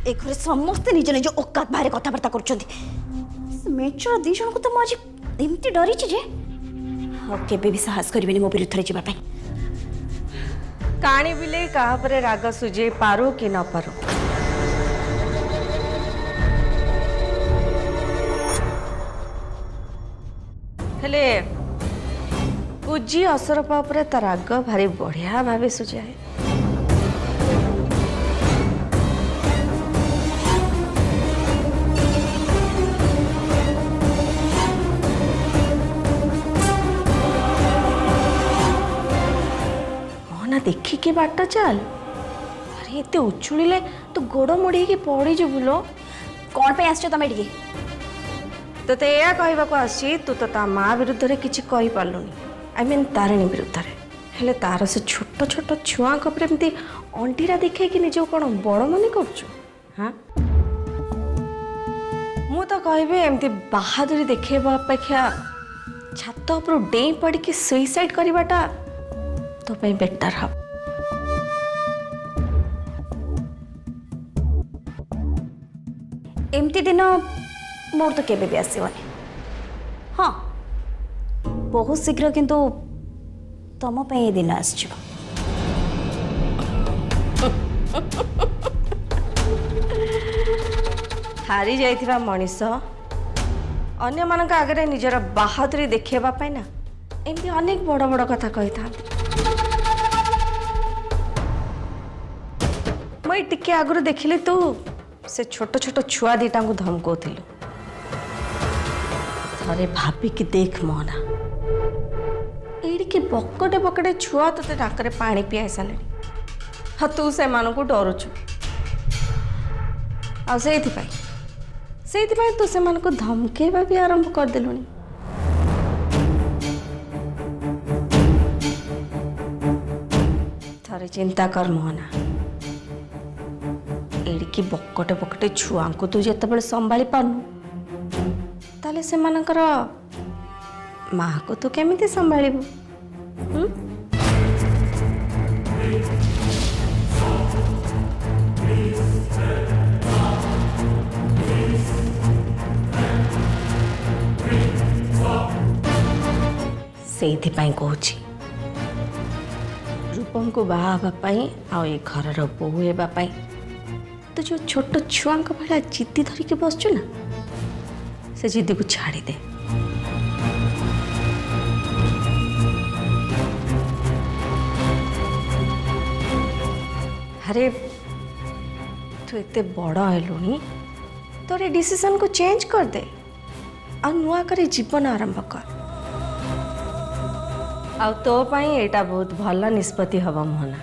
ए घरे समस्ते निज निज औकात बाहर कथबार्ता कर मेचर दी जन को तो मुझे एमती डरी जे केबे भी साहस करेनि मो विरुद्ध जावाई काणी बिले कहा पर राग सुझे पारो कि न पारो हेले पूजी असरपा उपरे ता राग भारी बढ़िया भावे सुझाए मोहना देखी के बाटा चल अरे एते उछुड़िले तो गोड़ मोड़ी के पड़ी जे बुलो कौन पे आसछ तमे टिके तो या कहवाक आसी तू तो ता माँ विरुद्ध रे किछि कहि पालुनी आई मीन तारिणी विरुद्ध रे हेले तार से छोट छोट छुआ एमती अंटीरा देखे कि निज कौन बड़ मन कर हाँ मु तो कहबी एमती बहादुरी देखेबा अपेक्षा छात उपर डेई पड़ के सुइसाइड करवाटा तो पे बेटर हम एमती दिन मोर तो केबे भी आसबनी हाँ बहुत शीघ्र किंतु तुम पे ये दिन आस हारी जाइथिबा मनीष अन्य मानक आगे निजर बहादुरी देखा ना एमती अनेक बड़ बड़ कथा कही था मुई टिके आगुरी देखिली तू से छोट छोट छुआ दीटा को धमकाउथिलु थरे भाबिकी देख मोहना एड़ी के बकटे बकटे छुआ तते नाकरे पानी पियाई सारे हाँ तू से मानकु डरुछु आ सेइथिपाई तू से मानकु धमकेबा भी आरंभ कर देलुनी थरे चिंता कर मोहना एड़िकी बकटे बकटे छुआ को तू जिते संभाली पारनु ताले से मानकर माँ को तू केमिति संभालिबु सेइथिपाई कहूची रूपम को बाहा हवापाई आ ए घर बोहू हेबापाई तो जो छोट छुआ भाया जिद्दी धरिकी बसचु ना से जिद्दी को छाड़ी दे अरे तू एते बड़ हेलुनी तोर डिसीजन को चेंज कर दे आ नुआ करे जीवन आरंभ कर आ तो पाई एटा बहुत भल निष्पत्ति हवा मोहना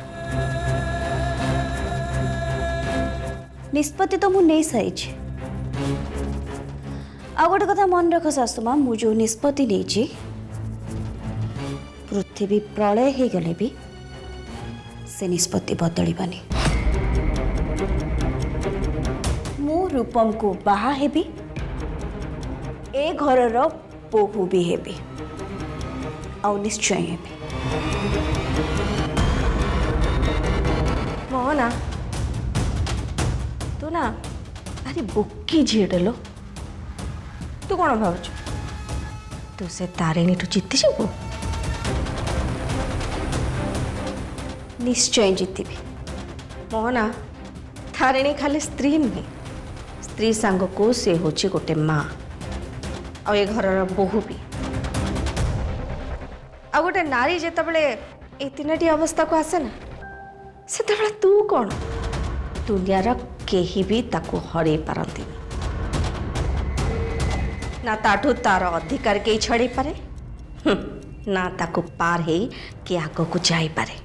निष्पत्ति तो मु नहीं सारी आ गोटे कथा मन रख सासुमा मु जो निष्पत्ति नहीं पृथ्वी प्रलय हो गले भी से निष्पत्ति बदलबानी मु रूपम को बाहा हेबी ए घरर बोहू भी हेबी आ निश्चय हेबी मोहना तू ना अरे बोकी झीडलो तू कौन भाव तू से तारिणी टू जीति जाबू निश्चय जीतबी मोहना तारिणी खाली स्त्री नुहे स्त्री सांग को से होची गोटे माँ आ ए घरर बोहू भी आ गोटे नारी जेतबेले ए तीनटी अवस्था को आसे ना सेतबेले तू कौन दुनियार केही भी ताको हरे पारती ना ताठू तार अधिकार के छड़े पारे ना ताको पार हे कि आग को जाई पारे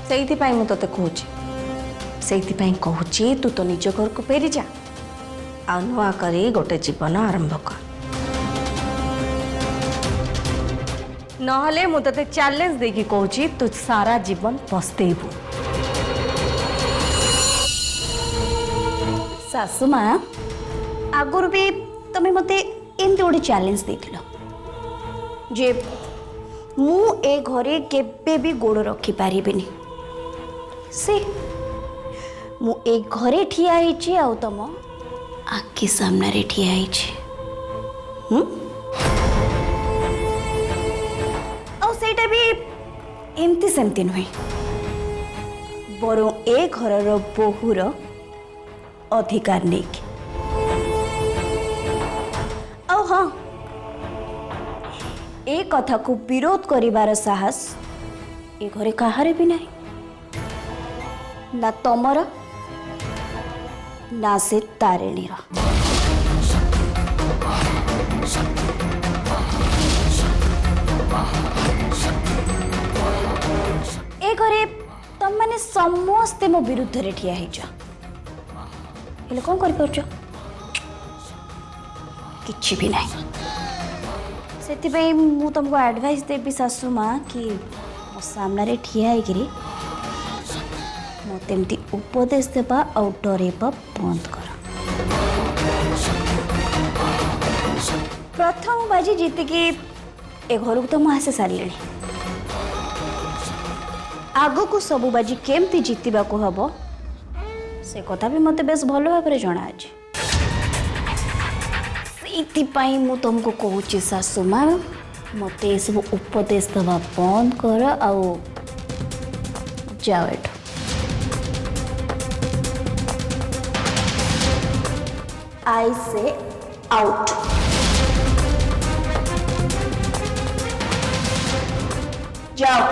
सेइथिपाई मु तते कहूची सेइथिपाई कहूची तू तो निज घर को फेरी जा आ नुआ करे गोटे जीवन आरंभ कर नहले मु तते चैलेंज देकी कहूची तू सारा जीवन पस्तेबू सासु माँ आगुर भी तमें मते एमती गोटे चैलेंज देथिलो जे मु ए घरे केबे भी गोड़ रखी पारिबिनी से मु ए घरे ठिया होइछि आ तम आखि सामने रे ठिया होइछि आ सेटा भी एमती सेमती नुहे बरं ए घरर बोहूर अधिकार नहीं आ हाँ ए कथा को विरोध करिवार साहस ए घरे काहारे भी नहीं ना तमर ना से तारिणीर ए घरे तुम मैंने समस्ते मो विरुद्ध रे ठिया हेज हेले कौन कर परछ किछि भी नहीं सेति पे मु तुमको एडवाइस देबी सासू माँ कि मो सामने रे ठिया हेगिरी मतेमती उपदेश देबा और डरेबा बंद कर प्रथम बाजी जीतिकी ए घर को तो मु आसे सारे आग को सबु बाजी केमती जीतवा को हब से कथा भी मते बेस भल भाव जना अच्छे से मु तुमको कहूँ सासू माँ मते सब उपदेश दवा बंद कर आओ जाओ एठो आई से आउट जाओ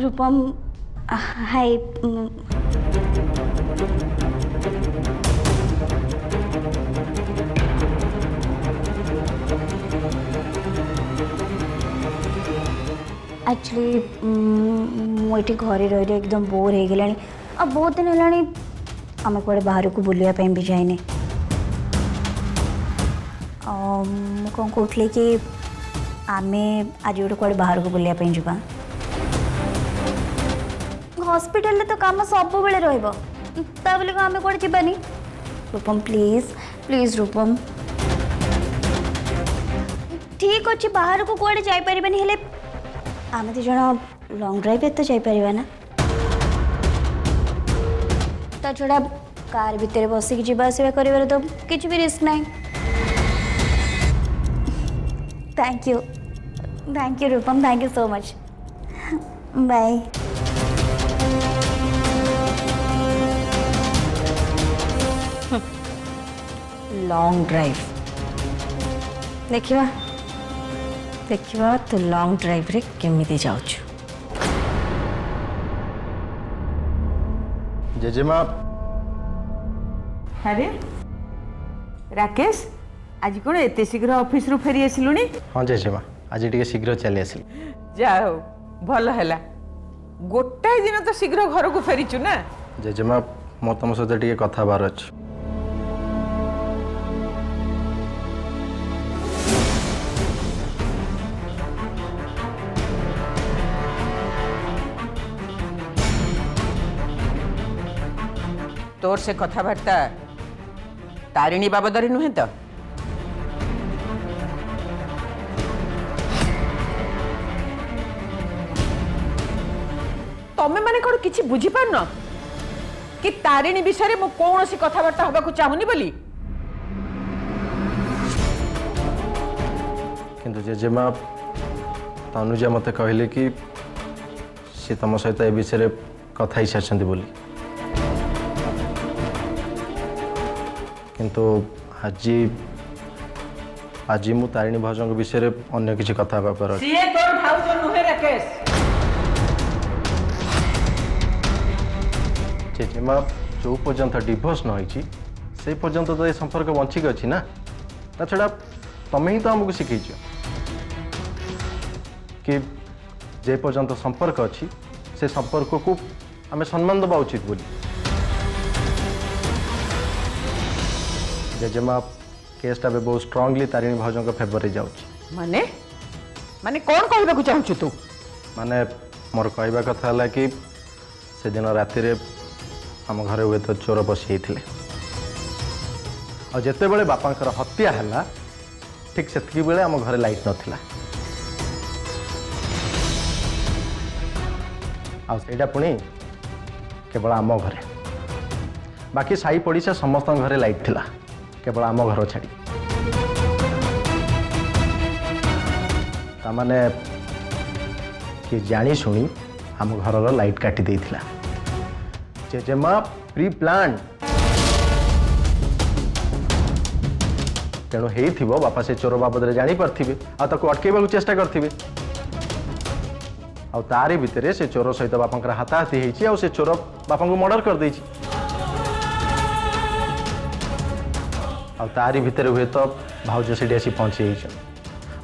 रूपम हाय एक्चुअली मुझे घरे रही एकदम बोर हो गला आ बहुत दिन है आम कड़े बाहर को बुलाया भी जाए कौन कहते कि आम आज गोटे कड़े बाहर को बुलाया जावा हॉस्पिटल तो काम सब बेले रही आम कौन जानी रूपम प्लीज प्लीज रूपम ठीक अच्छे बाहर को कौड़े जापर हेले आम दु जन लंग ड्राइव तो जापर ना ता छड़ा कार भितर बसिक जावा आसवा कर तो किसी भी रिस्क नहीं thank you Rupam thank you so much bye long drive देखिवा देखिवा तो लॉन्ग ड्राइव रे केमिति जाउछु जेजेमा अरे राकेश आज कौन एत शीघ्र ऑफिस रु फेरी आसिलुनी हाँ जेजेमा आज टी शीघ्र चली आसिल जाओ भल है गोटाए दिन तो शीघ्र घर को फेरीचु ना जेजेमा मो तुम सहित टी कथा बार अच्छी तोर से कथबार्ता तारिणी बाबदरी नुहे तो तमें माने कौन किसी बुझी पार न कि तारिणी विषय में कौन सी कथबार्ता हवा को चाहूनी बोली किंतु जेजेमा तनुजा मते कहले कि सी तुम सहित ए विषय कथा ही सारी बोली किंतु आज आज मु तारिणी भाउज विषय अन्य किसी कथा पर सीए तोर भाउज नुहे राकेश जेजेमा जो पर्यंत डिवोर्स न होई से पर्यंत तो ये संपर्क बंचिक अच्छी ना ता छड़ा तमें ही तो आमको शिखी कि जे पर्यंत संपर्क अच्छी से संपर्क को आम सम्मान दबा उचित बोली जेजेमा केसटा बहुत स्ट्रांगली तारिणी भाउजों फेवर जाऊँ माने माने कौन कहबा चाहूँ तू? माने मोर कहवा कथा है कि से दिन राति आम घर हुए तो चोर पशि और जिते बड़े बापांकर हत्या है ठीक से बेले आम घर लाइट नथिला आईटा पुणी केवल आम घरे बाकी साई पड़िशा समस्त घरे लाइट थिला केवल आम घर छाड़ी तामाने कि जानी शुणी आम घर लाइट काटी देइथिला जेजेमा प्री प्लान तेणु हेइथिबो बापा से चोर बाबद जानी पार्थिबे आ ताको अटकेबा चेष्टा करथिबे आ तारी भितरे से चोर सहित बापांकर हाथाहाथी हेइछि आ से चोर बापा को मर्डर कर देइछि आ तारी भितरे हुए तो भाउज सेठी आसी पहुंची जाइछन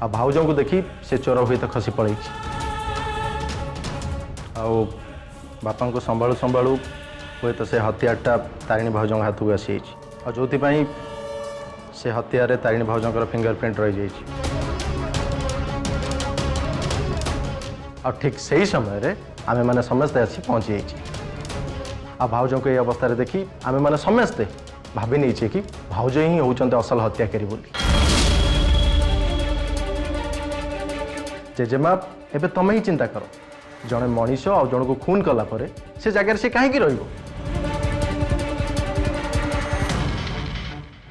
आ भाउज को देखी से चोर हुए तो खसी पड़ेछि आ बापा को संभाळु संभाळु हुए तो से हत्याटा तारिणी भाउज हाथ को आसी और जो से हत्यार तारिणी भाउजर फिंगरप्रिंट रही जाइए और ठीक से ही समय आमे माने समस्ते आसी पहुंची जाइए आ भाउज को ये अवस्था देखी आमे माने समस्ते भाभी नहीं कि भाउज ही होचंते असल हत्याकारी बोली जेजेमा एबे तमे ही चिंता कर जड़े मनीष और जन को खून कला परे से जगह से कहीं रहिबो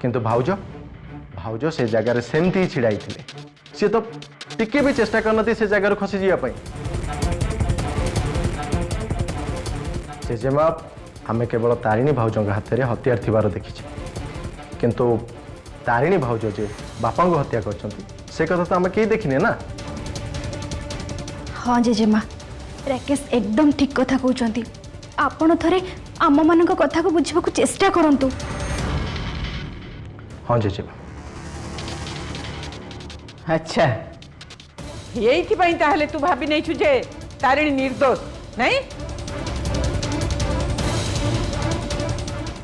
किंतु भाउज भाउज से जगार सेमती ही छिड़ाई थे सी तो टिके भी चेष्टा करना से जगार खसी जावाई जेजेमा आमे केवल तारिणी भाउज हाथ में हथियार थिबार देखी किंतु तारिणी भाउज जे बापा को हत्या करछंती से कथा तो आमे कहीं देखिने ना। हाँ जेजेमा राकेश एकदम ठीक कथा कहते आपण थरे आम मान कथा को बुझा चेष्टा करंतु। हाँ जेजेमा अच्छा यही ताहले तू भाभी नहीं जे तारिणी निर्दोष नहीं?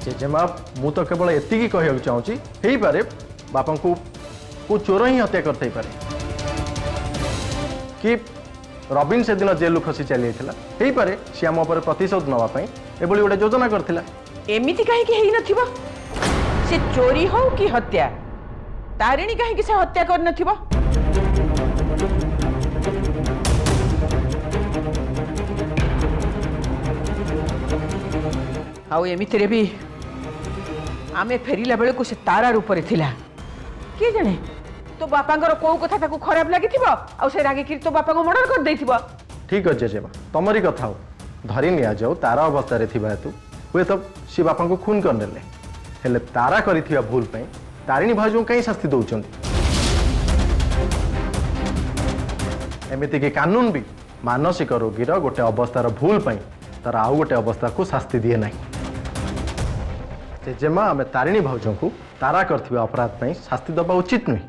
जेजेमा मु तो केवल एति कहूँ चाहूँगी हो पारे बापा को चोर ही हत्या करते पारे कि रबिन से दिन जेल खसी चली जाता हो पारे सी आम पर प्रतिशोध नापी एभली गोटे योजना करथिला एमिति कहीं नथिबो से चोरी हो कि हत्या तारिणी कहीं से हत्या कर नथिबो? आउ एमितिरे भी आमे फेरिला बेले को से तारा रूप रे थिला के जाने तो बापांगर को कथा ताको खराब लागि थिबो आ से रागी कि तो बापा को मर्डर कर देथिबो। ठीक अच्छे जेबा तमरी कथा हो धरी निया जाऊ तारा अवस्था रे थिबा हेतु हुए तो सी बापा को खून कर नेले हेले तारा करिथिबा भूल पई तारिणी भाउज को कहीं शास्ति दउचंती एमिति कि कानून भी मानसिक रोगीर गोटे अवस्थार भूल पई तार आउ गोटे अवस्था को शास्ति दिए नहीं जेजेमा आमे तारिणी भाउज को तारा करथिबा अपराध पई शास्ति दबा उचित नहीं।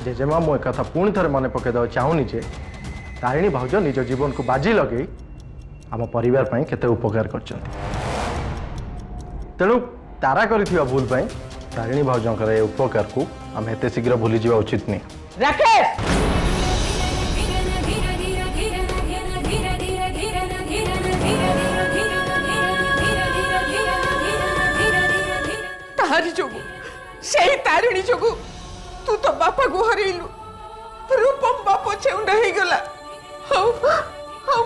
जेजेमा मो कथा पुणी थे मन पकईदेवा चाहूनी जे तारिणी भाउज निज जीवन को बाजी लगे आम परिवार पई केते उपकार करछंती तेणु तारा करिथिबा भूल पई तारिणी भाउजंकर ए उपकार को आम एते शीघ्र भूली जीवा उचित नहीं। राकेश तारी जोगु से तारिणी जोगु तू तो बापा को हरैलु रूपम बाप छेउंडा हो गला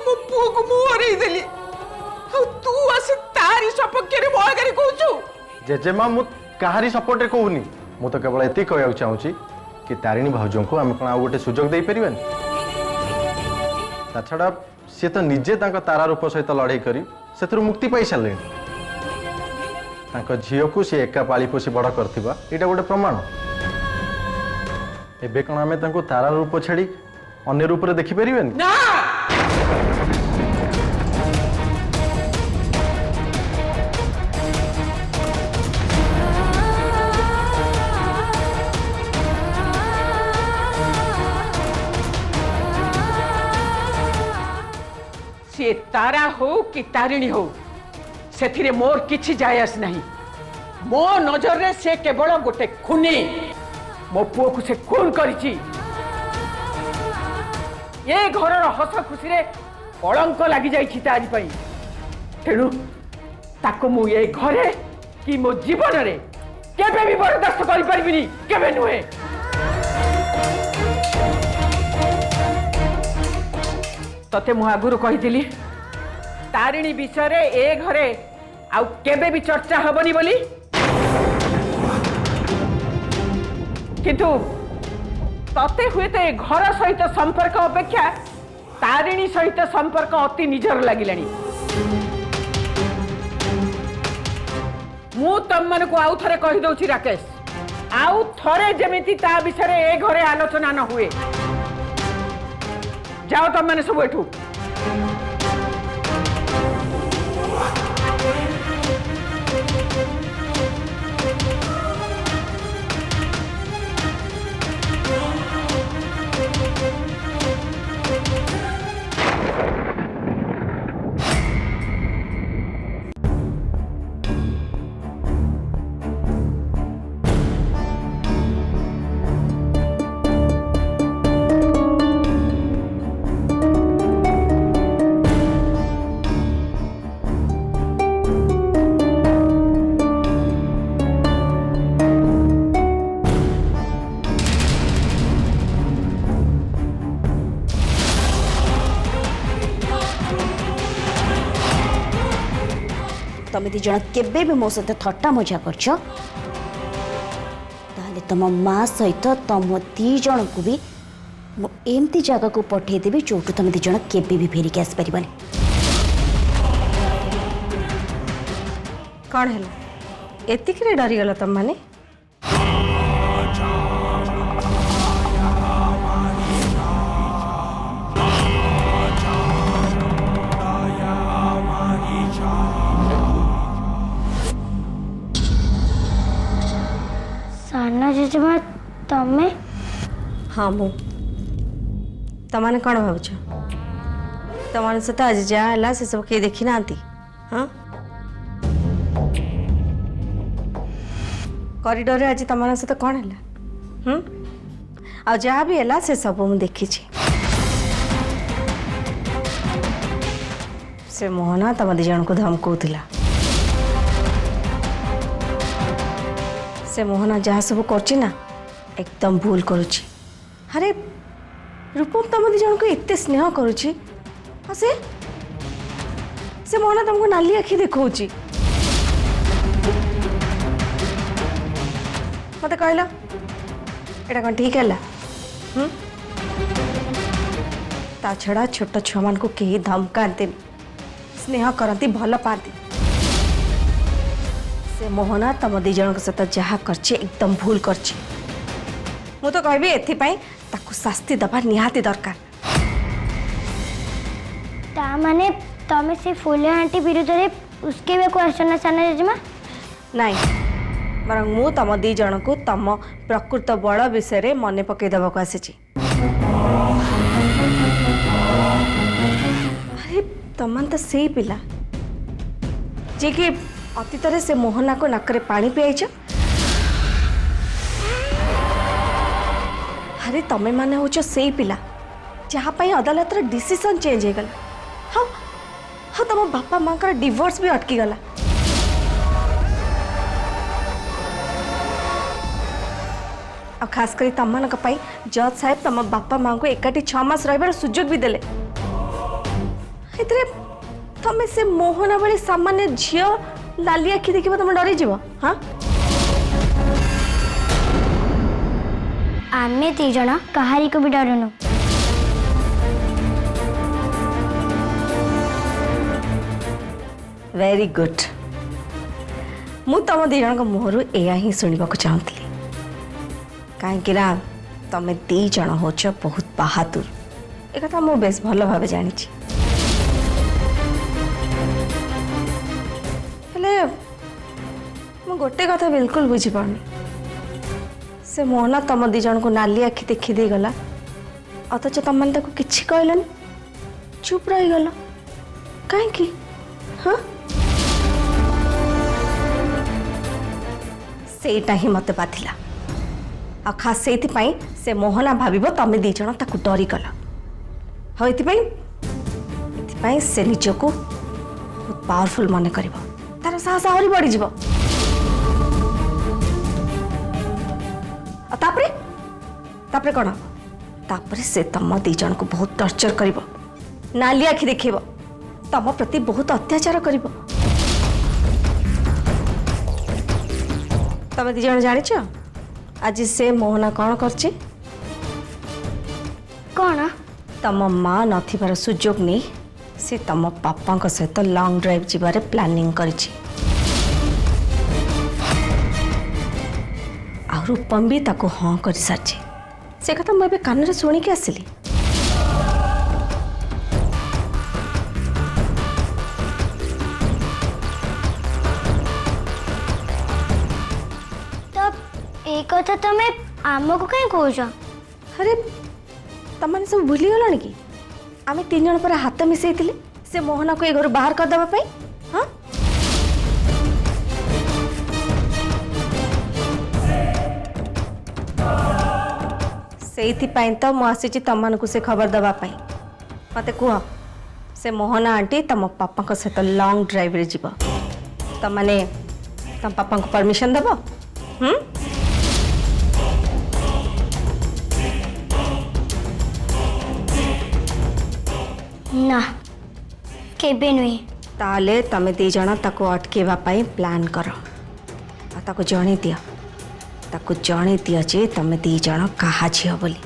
मो पुओ को मु हरई देली तू आसे तारी सपक्ष रे मो आगे कहूछु। जेजेमा मु कहारी सपोर्ट रे कहूनी मु तो केवल एति कहया चाहूची कि तारिणी भाउजों को आम आ गोटे सुजोग दे परिबन ता छड़ा से तो निजे तांका तारा रूप सहित लड़ाई करी सेथरु मुक्ति पाई सारे झील को सी एका पाली पोषी बड़ करथिबा एटा गोटे प्रमाण एबे कौन आमे तांको तारा रूप छाड़ी अन्य रूप रे देखि परिबेनी ना सी तारा हो कि तारिणी हो से मोर किछि जायस नहीं मो नजर रे से केवल गोटे खुनी मो पुओ को से खून करिछि ये घर हस खुशी रे कलंक लगी जाइछि तारी पई तेणु ताको मु ये घरे कि मो जीवन रे केबे भी बर्दाश्त करि परबिनी केबे नुहे तते मु आगुरु कहिदिली तारिणी विषय रे ए घरे आउ केबे भी चर्चा हबनी बोली किंतु तते हुए तो ए घर सहित संपर्क अपेक्षा तारिणी सहित संपर्क अति निजर लगिलानी मु तम मन को आउ थरे कहि दउछि राकेश आउ थरे जेमिति ता विषय ए घरे आलोचना न हुए जाओ तम माने सब एठू तमे दी जण केबे भी मो सहित थट्टा मजा करछ ताले तम माँ सहित तम दी जण को भी मु एमती जगह को पठे देबी जोटू तमे दी जण केबे भी फेरी के आस परिबनी कौन है एतिक रे डरी गल तुम माने साना जेजेमा तमे हाँ मु तमाने कौन भावुछ तमाने सहित आज जहाँ से सब किए देखी ना हाँ कॉरिडोर आज तमाने सहित कौन है आ जहाँ भी है से सब मुझे देखी से मोहना तम दी जन को धमकौला से मोहना जहाँ सब कर एकदम भूल करुच्ची अरे रूपम तुम दी जन को एत स्नेह करुच्ची हाँ से मोहना तुमको नाली आखि देखौची मत कहला एटा कौन ठीक है ता छड़ा छोट छुआ मान को कहीं धमकाते स्नेह करती भल पाती से मोहना तम दी जन सहित जहाँ करछे एकदम भूल करछे मु तो कहबी एथिपाई ताकू शास्ति दबा निहाती दरकार ता माने तमे से फुले आंटी विरुद्ध रे उसके भी क्वेश्चन ना साना जेजेमा नहीं बर मु तम दी जन को तम प्रकृत बड़ विषय रे मने पकई देबा को आसीची अरे तमन तो सही पिला जे कि अतीत से मोहना को नाकरे पानी पियाइछ अरे तमे माने होच सही पिला जहाँ पाई अदालत रे डिसीजन चेंज हो गला हाँ हाँ तम बापा माँ का डिवोर्स भी अटकी गला और खास करी तम मान जज साहेब तम बापा माँ को एकाठी 6 मास रहिबार सुजोग भी देले तमे से मोहना बड़ी सामान्य झियो लाली आखि देखिबो तुम डरी जीव हाँ आमे दी जण कहारी को भी डरनु वेरी गुड मु तुम दी जन मुहर एया ही शुणा चाहती कहीं तमें दी जन होच बहुत बहादुर एक कथा मु बेस भल भाव जानी मु गोटे कथा बिल्कुल बुझीपारनी से मोहना तम दी जन को नाली आखि देखी दे गला अथच तुम मैंने किसी कहलनि चुप रहीगल कहीं हाँ सेटा ही मत बाधिला आ खास से मोहना भाविब तमें दी जन ताकू डरी गल हाँ ये से निजको बहुत पावरफुल मन कर तार साहस आहरी बढ़ी तापरे कौन तापरे से तम दी जन को बहुत टर्चर कर नाली आखि देखेब तम प्रति बहुत अत्याचार कर तमें दी जन जानिच आज से मोहना कौन करछि कौन तम माँ नथिबार सुजोग नहीं से तम पापा सहित लॉन्ग ड्राइव जीवार प्लानिंग करिछि आ रूपम भी ताको हाँ कर सारी से कथा मुझे कान रे शुणी के आसिली तब एक कथा तमें आमको कहीं कौच अरे तमने सब भूली गलानी कि आम 3 जन पर हाथ मिसई से मोहना को ए घर बाहर कर दबा पई हाँ से तो मु आसी तमको से खबर दबा पई मते कह से मोहना आंटी तम पापा सहित लॉन्ग ड्राइव रे जीव तमने तम पापा को परमिशन दब ना केबे नुई ताले तमे दी जण ताको अटकेवा पाई प्लान कर ताको जणे दिया जे तमे दी जण कहा झियो बोली